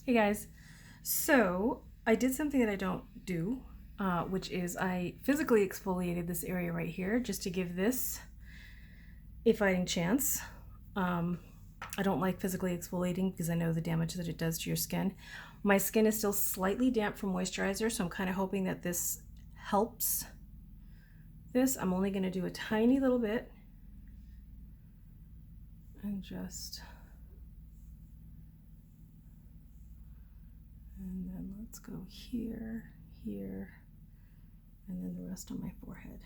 Hey guys, so I did something that I don't do, which is I physically exfoliated this area right here just to give this a fighting chance. I don't like physically exfoliating because I know the damage that it does to your skin. My skin is still slightly damp from moisturizer, so I'm kind of hoping that this helps this. I'm only going to do a tiny little bit and then let's go here, here, and then the rest on my forehead.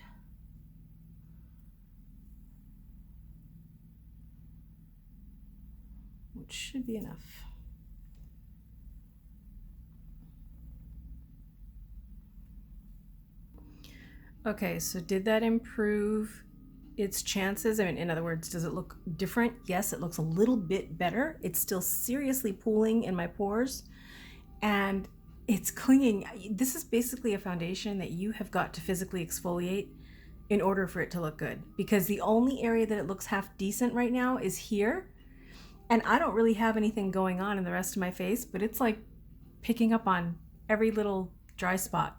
Which should be enough. Okay, so did that improve its chances? I mean, in other words, does it look different? Yes, it looks a little bit better. It's still seriously pooling in my pores and it's clinging. This is basically a foundation that you have got to physically exfoliate in order for it to look good, because the only area that it looks half decent right now is here. And I don't really have anything going on in the rest of my face, but it's like picking up on every little dry spot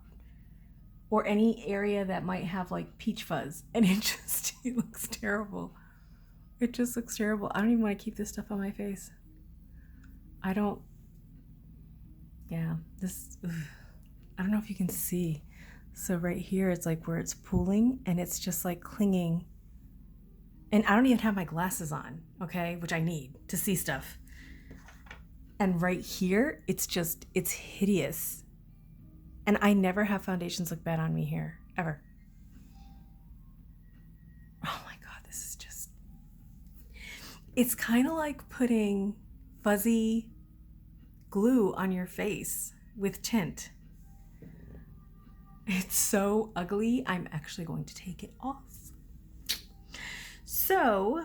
or any area that might have like peach fuzz. And it looks terrible. It just looks terrible. I don't even want to keep this stuff on my face. I don't, yeah, I don't know if you can see. So right here, it's like where it's pooling and it's just like clinging. And I don't even have my glasses on, okay, which I need to see stuff. And right here, it's hideous. And I never have foundations look bad on me here, ever. Oh my God, this is just, it's kind of like putting fuzzy glue on your face with tint. It's so ugly. I'm actually going to take it off. So,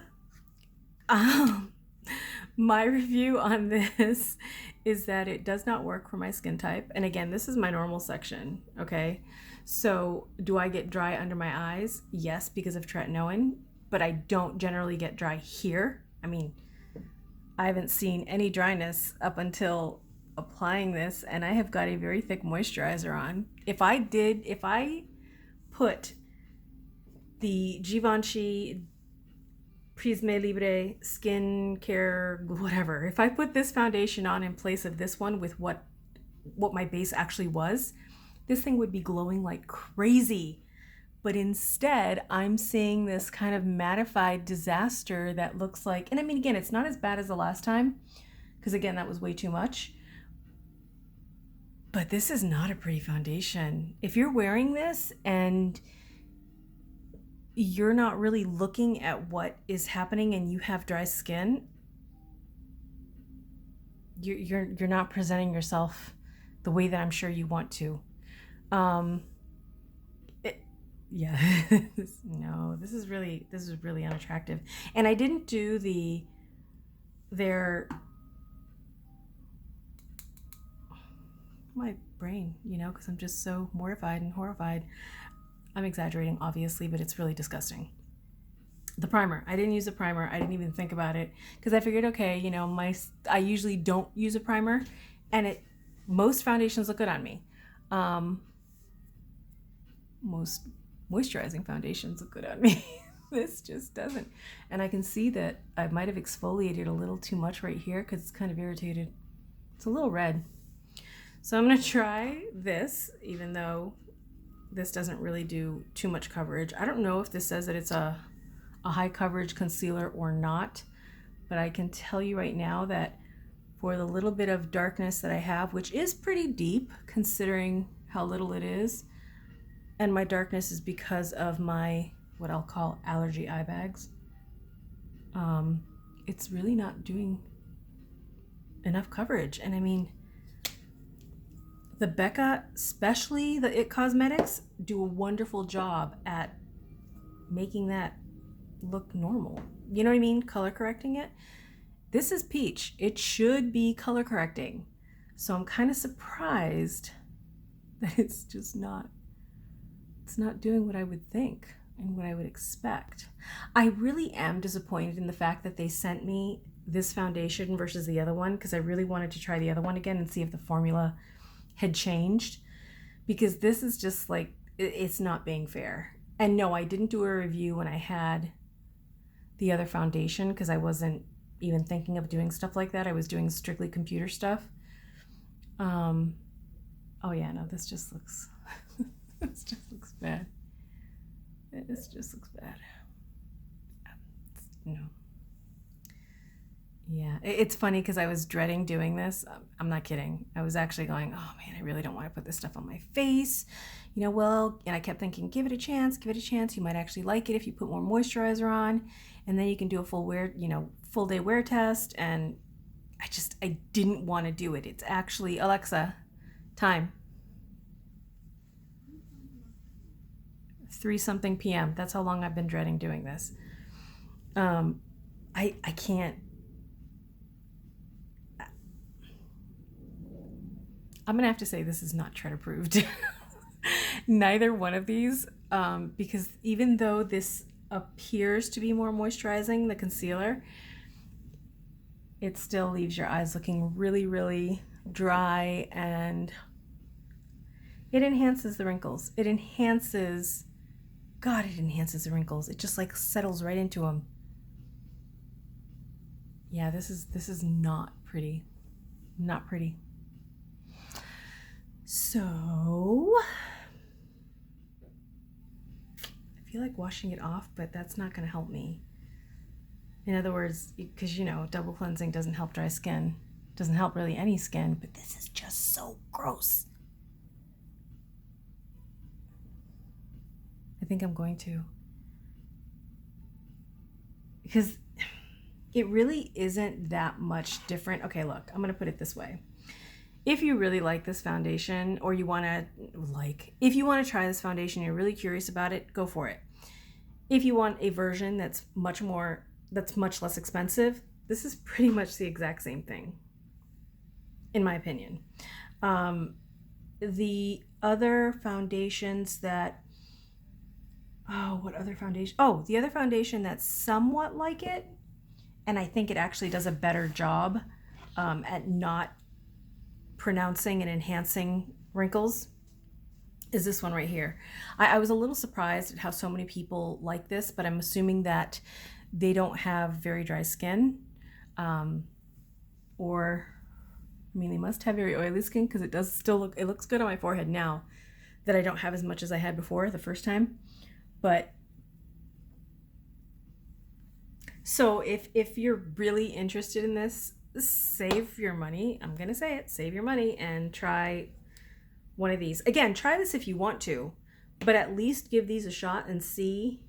my review on this is that it does not work for my skin type. And again, this is my normal section, okay? So, do I get dry under my eyes? Yes, because of tretinoin, but I don't generally get dry here. I mean, I haven't seen any dryness up until applying this, and I have got a very thick moisturizer on. If I put the Givenchy Prisme Libre skincare, whatever, if I put this foundation on in place of this one with what my base actually was, this thing would be glowing like crazy. But instead, I'm seeing this kind of mattified disaster that looks like, and I mean, again, it's not as bad as the last time, because again, that was way too much. But this is not a pretty foundation. If you're wearing this and you're not really looking at what is happening and you have dry skin, you're not presenting yourself the way that I'm sure you want to. Yeah, no, this is really unattractive. And I didn't do my brain, because I'm just so mortified and horrified. I'm exaggerating, obviously, but it's really disgusting. The primer. I didn't use a primer. I didn't even think about it because I figured, okay, I usually don't use a primer, and most foundations look good on me. Most moisturizing foundations look good on me. This just doesn't. And I can see that I might have exfoliated a little too much right here because it's kind of irritated. It's a little red. So I'm going to try this, even though this doesn't really do too much coverage. I don't know if this says that it's a high coverage concealer or not, but I can tell you right now that for the little bit of darkness that I have, which is pretty deep considering how little it is, and my darkness is because of my, what I'll call allergy eye bags, it's really not doing enough coverage. And I mean, the Becca, especially the IT Cosmetics, do a wonderful job at making that look normal. You know what I mean? Color correcting it. This is peach. It should be color correcting. So I'm kind of surprised that it's not doing what I would think and what I would expect. I really am disappointed in the fact that they sent me this foundation versus the other one because I really wanted to try the other one again and see if the formula had changed, because this is just like, it's not being fair. And no, I didn't do a review when I had the other foundation because I wasn't even thinking of doing stuff like that. I was doing strictly computer stuff. Oh yeah, no, this just looks this just looks bad. This just looks bad. No. Yeah, it's funny because I was dreading doing this. I'm not kidding. I was actually going, oh man, I really don't want to put this stuff on my face. You know, well, and I kept thinking, give it a chance, give it a chance. You might actually like it if you put more moisturizer on, and then you can do a full day wear test. And I didn't want to do it. It's actually, Alexa, time. 3-something p.m. That's how long I've been dreading doing this. I can't. I'm gonna have to say this is not Tret approved. Neither one of these, because even though this appears to be more moisturizing, the concealer, it still leaves your eyes looking really, really dry, and it enhances the wrinkles. It enhances the wrinkles. It just like settles right into them. Yeah, this is not pretty. Not pretty. So I feel like washing it off, but that's not going to help me. In other words, because double cleansing doesn't help dry skin, doesn't help really any skin, but this is just so gross. I think I'm going to, because it really isn't that much different. Okay, look, I'm going to put it this way. If you really like this foundation, or if you want to try this foundation, you're really curious about it, go for it. If you want a version that's much less expensive, this is pretty much the exact same thing, in my opinion. The other foundations that, the other foundation that's somewhat like it, and I think it actually does a better job at not pronouncing and enhancing wrinkles, is this one right here. I was a little surprised at how so many people like this, but I'm assuming that they don't have very dry skin, or they must have very oily skin, because it looks good on my forehead now that I don't have as much as I had before the first time. But so if you're really interested in this, save your money. I'm gonna say it, save your money and try one of these. Again, try this if you want to, but at least give these a shot and see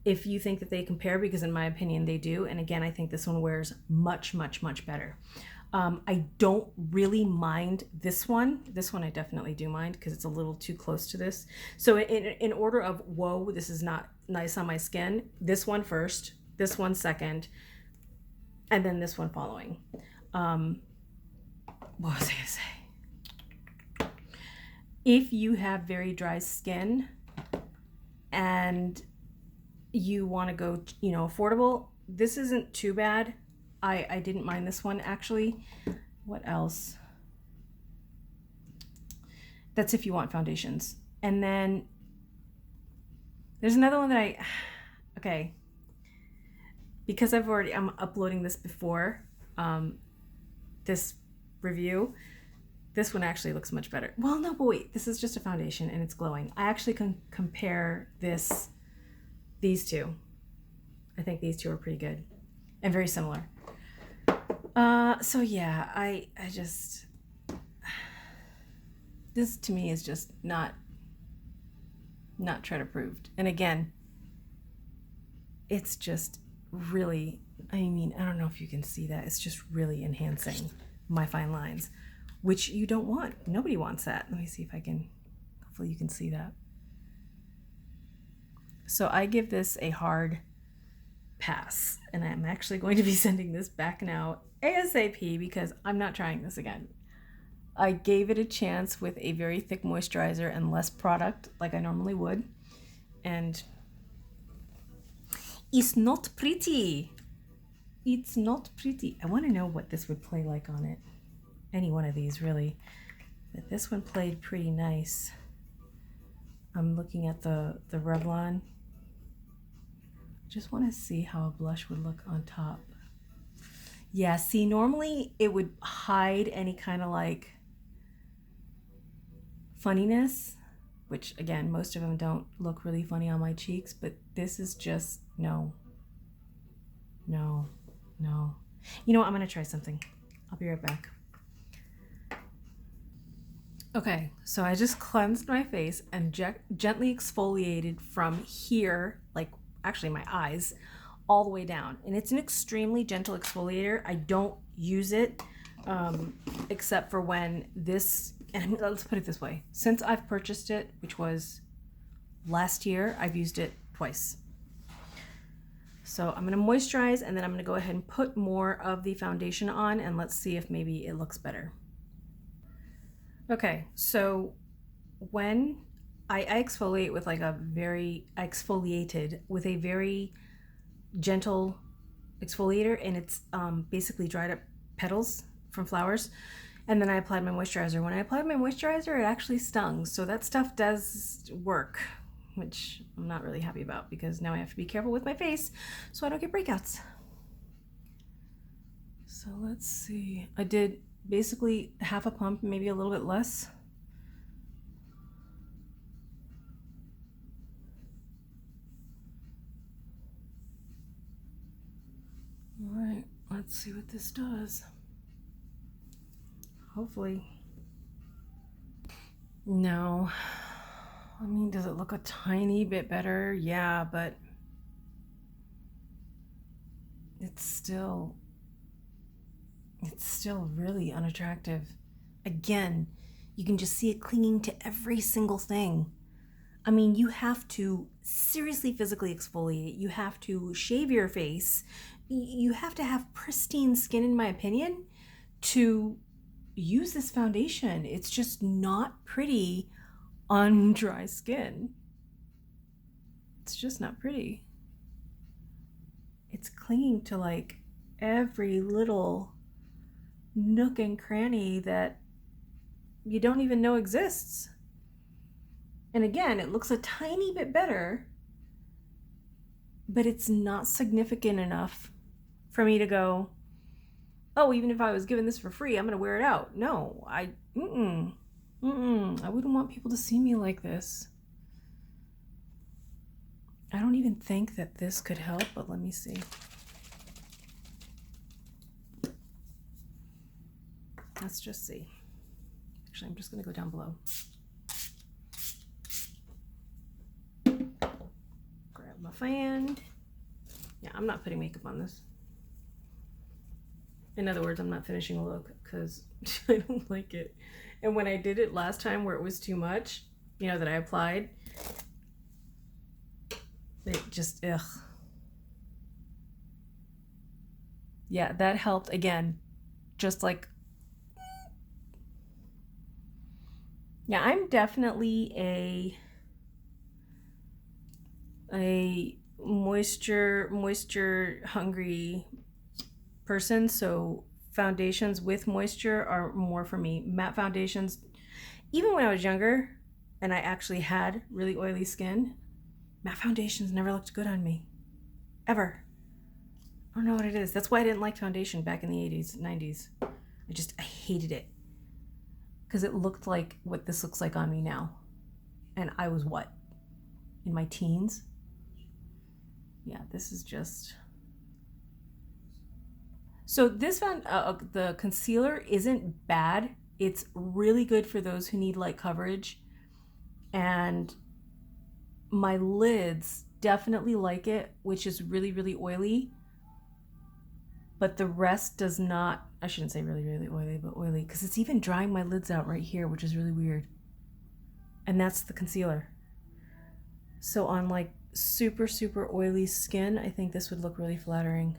if you think that they compare, because in my opinion they do. And again, I think this one wears much, much, much better. I don't really mind this one. This one I definitely do mind because it's a little too close to this. So in order of, whoa, this is not nice on my skin, this one first, this one second, and then this one following. What was I gonna say? If you have very dry skin and you want to go, affordable, this isn't too bad. I didn't mind this one, actually. What else? That's if you want foundations. And then there's another one that okay, because I'm uploading this before this review, this one actually looks much better. Well, no, but wait, this is just a foundation and it's glowing. I actually can compare these two. I think these two are pretty good and very similar. So yeah, I just, this to me is just not Tret approved. And again, it's just really, I don't know if you can see that. It's just really enhancing my fine lines, which you don't want. Nobody wants that. Let me see if I can, hopefully you can see that. So I give this a hard pass, and I'm actually going to be sending this back now ASAP because I'm not trying this again. I gave it a chance with a very thick moisturizer and less product like I normally would, and it's not pretty. It's not pretty. I want to know what this would play like on it. Any one of these, really. But this one played pretty nice. I'm looking at the Revlon. Just want to see how a blush would look on top. Yeah, see, normally it would hide any kind of like funniness, which again, most of them don't look really funny on my cheeks, but this is just, no. No. No. You know what? I'm going to try something. I'll be right back. Okay, so I just cleansed my face and gently exfoliated from here, like actually my eyes, all the way down. And it's an extremely gentle exfoliator. I don't use it except for when this, and let's put it this way. Since I've purchased it, which was last year, I've used it twice. So I'm going to moisturize and then I'm going to go ahead and put more of the foundation on and let's see if maybe it looks better. Okay, so when I exfoliate with like I exfoliated with a very gentle exfoliator, and it's basically dried up petals from flowers, and then I applied my moisturizer. When I applied my moisturizer, it actually stung, so that stuff does work, which I'm not really happy about because now I have to be careful with my face so I don't get breakouts. So let's see, I did basically half a pump, maybe a little bit less. All right, let's see what this does. Hopefully. No. I mean, does it look a tiny bit better? Yeah, but it's still really unattractive. Again, you can just see it clinging to every single thing. I mean, you have to seriously physically exfoliate. You have to shave your face. You have to have pristine skin, in my opinion, to use this foundation. It's just not pretty on dry skin. It's just not pretty. It's clinging to like every little nook and cranny that you don't even know exists. And again, it looks a tiny bit better, but it's not significant enough for me to go, oh, even if I was given this for free, I'm gonna wear it out. No, I wouldn't want people to see me like this. I don't even think that this could help, but let me see. Let's just see. Actually, I'm just gonna go down below. Grab my fan. Yeah, I'm not putting makeup on this. In other words, I'm not finishing a look because I don't like it. And when I did it last time where it was too much, you know, that I applied, it just, ugh. Yeah, that helped again. Just like, yeah, I'm definitely a moisture hungry person, so foundations with moisture are more for me. Matte foundations, even when I was younger and I actually had really oily skin, matte foundations never looked good on me, ever. I don't know what it is. That's why I didn't like foundation back in the 80s, 90s. I hated it because it looked like what this looks like on me now. And I was what? In my teens? Yeah, this is just... So this one, the concealer isn't bad. It's really good for those who need light coverage. And my lids definitely like it, which is really, really oily. But the rest does not, I shouldn't say really, really oily, but oily, because it's even drying my lids out right here, which is really weird. And that's the concealer. So on like super, super oily skin, I think this would look really flattering.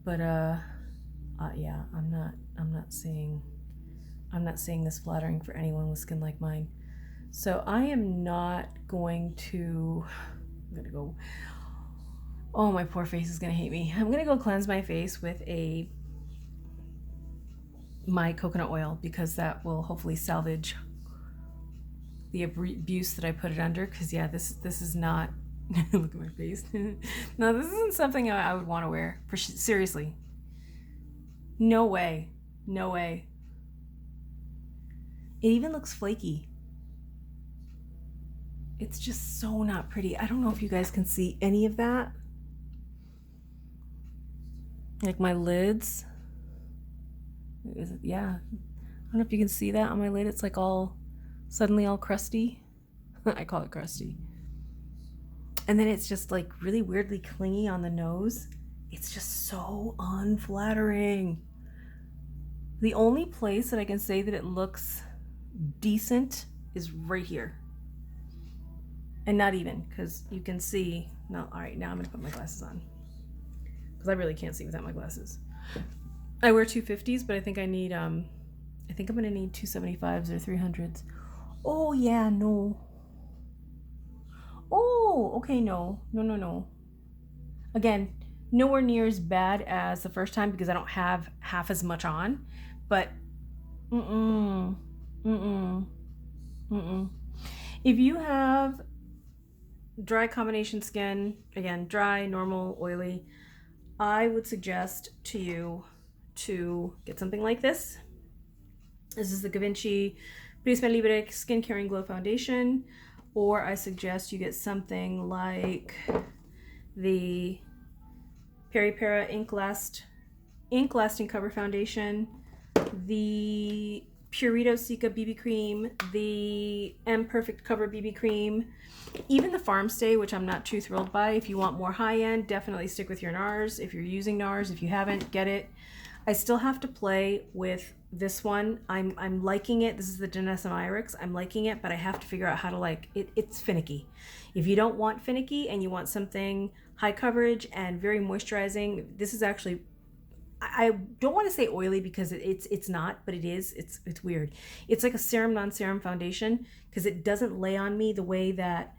But yeah, I'm not saying this flattering for anyone with skin like mine. So I am not going to, I'm gonna go Oh, my poor face is gonna hate me. I'm gonna go cleanse my face with my coconut oil, because that will hopefully salvage the abuse that I put it under. Because yeah, this is not look at my face. No, this isn't something I would want to wear. Seriously, no way, no way. It even looks flaky. It's just so not pretty. I don't know if you guys can see any of that. Like my lids. Yeah. I don't know if you can see that on my lid. It's like suddenly all crusty. I call it crusty. And then it's just like really weirdly clingy on the nose. It's just so unflattering. The only place that I can say that it looks decent is right here. And not even, because you can see. No, all right, now I'm gonna put my glasses on, because I really can't see without my glasses. I wear 250s, but I think I need I think I'm gonna need 275s or 300s. Oh yeah, no. Oh, okay, no. Again, nowhere near as bad as the first time, because I don't have half as much on, but if you have dry combination skin, again, dry, normal, oily, I would suggest to you to get something like this. This is the Givenchy Porcelain Libre Skin Care and Glow Foundation. Or I suggest you get something like the Peri Para Ink Lasting Cover Foundation, the Purito Cica BB Cream, the M Perfect Cover BB Cream, even the Farm Stay, which I'm not too thrilled by. If you want more high-end, definitely stick with your NARS. If you're using NARS, if you haven't, get it. I still have to play with this one. I'm liking it. This is the Danessa Myrix. I'm liking it, but I have to figure out how to like it. It's finicky. If you don't want finicky and you want something high coverage and very moisturizing, this is actually, I don't want to say oily, because it's not, but it is. It's weird. It's like a serum non-serum foundation, because it doesn't lay on me the way that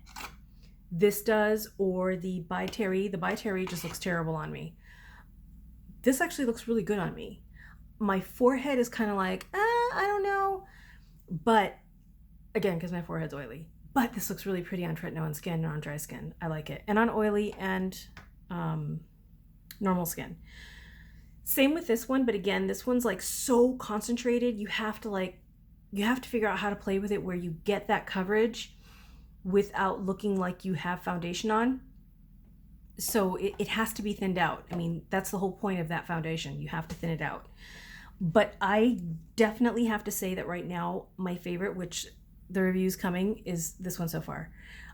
this does, or the By Terry. The By Terry just looks terrible on me. This actually looks really good on me. My forehead is kind of like, I don't know. But again, because my forehead's oily. But this looks really pretty on tretinoin skin and on dry skin. I like it. And on oily and normal skin. Same with this one, but again, this one's like so concentrated. You have to figure out how to play with it where you get that coverage without looking like you have foundation on. So it has to be thinned out. I mean, that's the whole point of that foundation. You have to thin it out. But I definitely have to say that right now, my favorite, which the review's coming, is this one so far.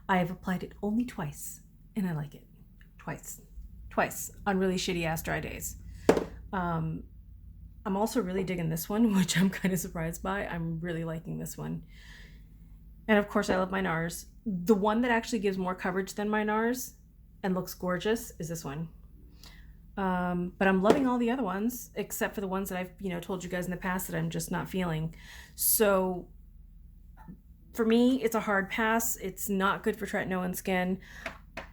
I have applied it only twice, and I like it. Twice on really shitty ass dry days. I'm also really digging this one, which I'm kind of surprised by. I'm really liking this one. And of course, I love my NARS. The one that actually gives more coverage than my NARS and looks gorgeous is this one. But I'm loving all the other ones, except for the ones that I've told you guys in the past that I'm just not feeling. So for me, it's a hard pass. It's not good for tretinoin skin.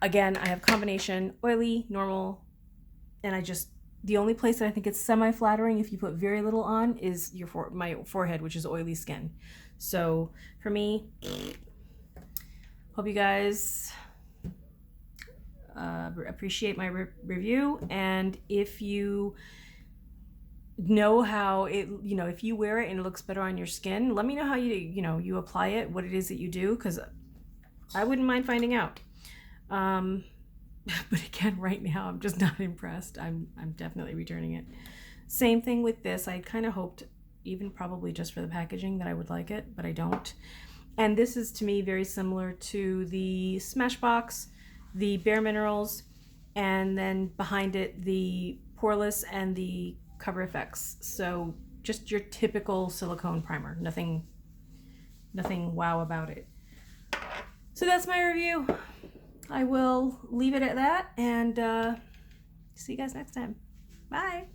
Again, I have combination, oily, normal, and the only place that I think it's semi-flattering if you put very little on is my forehead, which is oily skin. So for me, hope you guys appreciate my review. And if you know how it, if you wear it and it looks better on your skin, let me know how you apply it, what it is that you do, because I wouldn't mind finding out. But again, right now, I'm just not impressed. I'm definitely returning it. Same thing with this. I kind of hoped, even probably just for the packaging, that I would like it, but I don't. And this is, to me, very similar to the Smashbox, the Bare Minerals, and then behind it, the Poreless and the Cover FX. So just your typical silicone primer. Nothing wow about it. So that's my review. I will leave it at that, and see you guys next time. Bye.